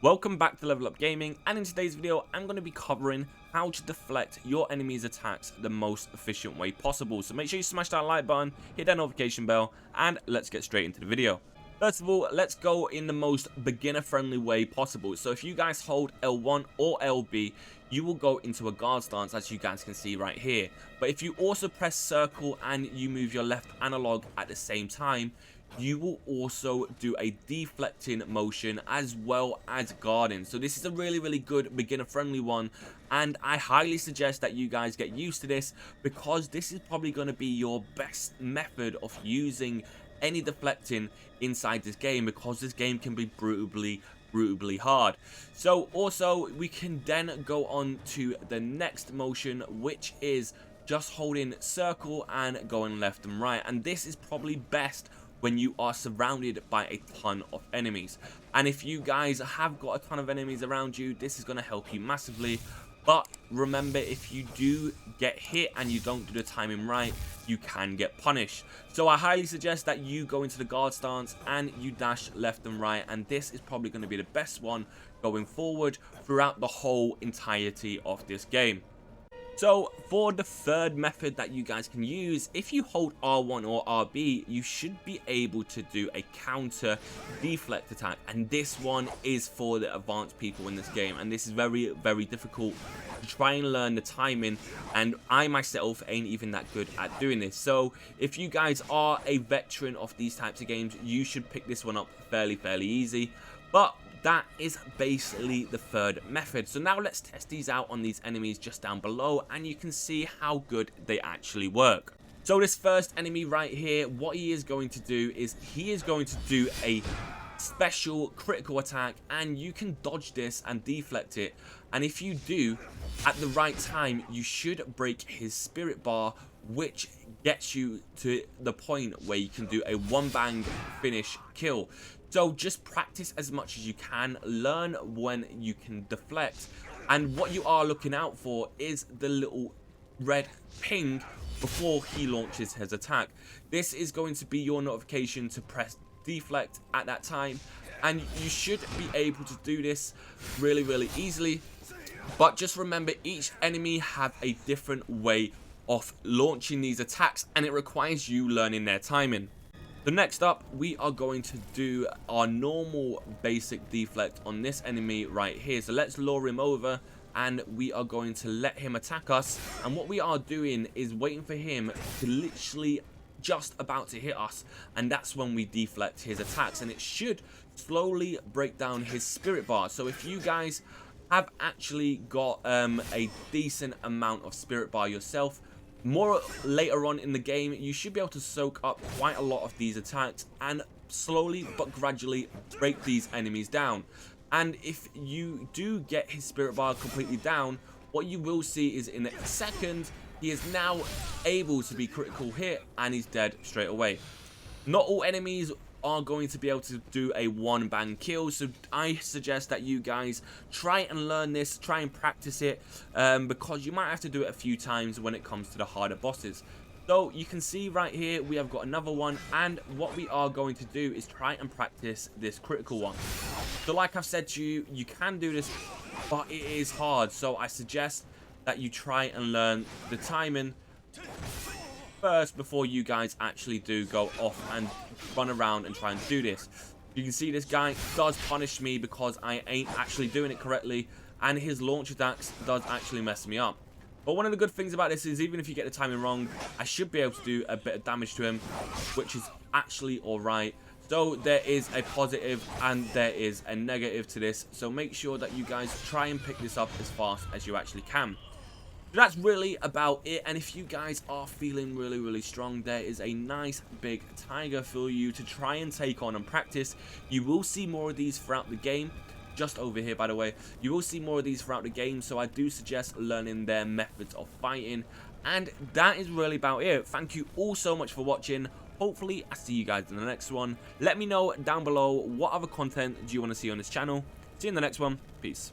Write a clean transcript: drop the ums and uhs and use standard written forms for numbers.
Welcome back to Level Up Gaming, and in today's video I'm going to be covering how to deflect your enemy's attacks the most efficient way possible. So make sure you smash that like button, hit that notification bell, and let's get straight into the video. First of all, let's go in the most beginner friendly way possible. So if you guys hold L1 or LB, you will go into a guard stance, as you guys can see right here. But if you also press circle and you move your left analog at the same time, you will also do a deflecting motion as well as guarding. So this is a really good beginner friendly one, and I highly suggest that you guys get used to this, because this is probably going to be your best method of using any deflecting inside this game, because this game can be brutally hard. So also we can then go on to the next motion, which is just holding circle and going left and right, and this is probably best when you are surrounded by a ton of enemies. And if you guys have got a ton of enemies around you, this is going to help you massively. But remember, if you do get hit and you don't do the timing right, you can get punished. So I highly suggest that you go into the guard stance and you dash left and right, and this is probably going to be the best one going forward throughout the whole entirety of this game. So for the third method that you guys can use, if you hold R1 or RB, you should be able to do a counter deflect attack, and this one is for the advanced people in this game, and this is very difficult to try and learn the timing, and I myself ain't even that good at doing this. So if you guys are a veteran of these types of games, you should pick this one up fairly easy. But that is basically the third method. So now let's test these out on these enemies just down below, and you can see how good they actually work. So this first enemy right here, what he is going to do is he is going to do a special critical attack, and you can dodge this and deflect it, and if you do at the right time, you should break his spirit bar, which gets you to the point where you can do a one bang finish kill. So just practice as much as you can, learn when you can deflect, and what you are looking out for is the little red ping before he launches his attack. This is going to be your notification to press deflect at that time, and you should be able to do this really easily. But just remember, each enemy have a different way of launching these attacks, and it requires you learning their timing. So next up, we are going to do our normal basic deflect on this enemy right here. So let's lure him over, and we are going to let him attack us, and what we are doing is waiting for him to literally just about to hit us, and that's when we deflect his attacks, and it should slowly break down his spirit bar. So if you guys have actually got a decent amount of spirit bar yourself, more later on in the game, you should be able to soak up quite a lot of these attacks and slowly but gradually break these enemies down. And if you do get his spirit bar completely down, what you will see is in a second, he is now able to be critical hit and he's dead straight away. Not all enemies are going to be able to do a one bang kill, so I suggest that you guys try and learn this, try and practice it, because you might have to do it a few times when it comes to the harder bosses. So you can see right here we have got another one, and what we are going to do is try and practice this critical one. So like I've said to you, you can do this, but it is hard, so I suggest that you try and learn the timing first before you guys actually do go off and run around and try and do this. You can see this guy does punish me because I ain't actually doing it correctly, and his launch attacks does actually mess me up. But one of the good things about this is, even if you get the timing wrong, I should be able to do a bit of damage to him, which is actually alright. So there is a positive and there is a negative to this, so make sure that you guys try and pick this up as fast as you actually can. So that's really about it, and if you guys are feeling really strong, there is a nice big tiger for you to try and take on and practice. You will see more of these throughout the game, just over here by the way. You will see more of these throughout the game, so I do suggest learning their methods of fighting. And that is really about it. Thank you all so much for watching. Hopefully I see you guys in the next one. Let me know down below what other content do you want to see on this channel. See you in the next one. Peace.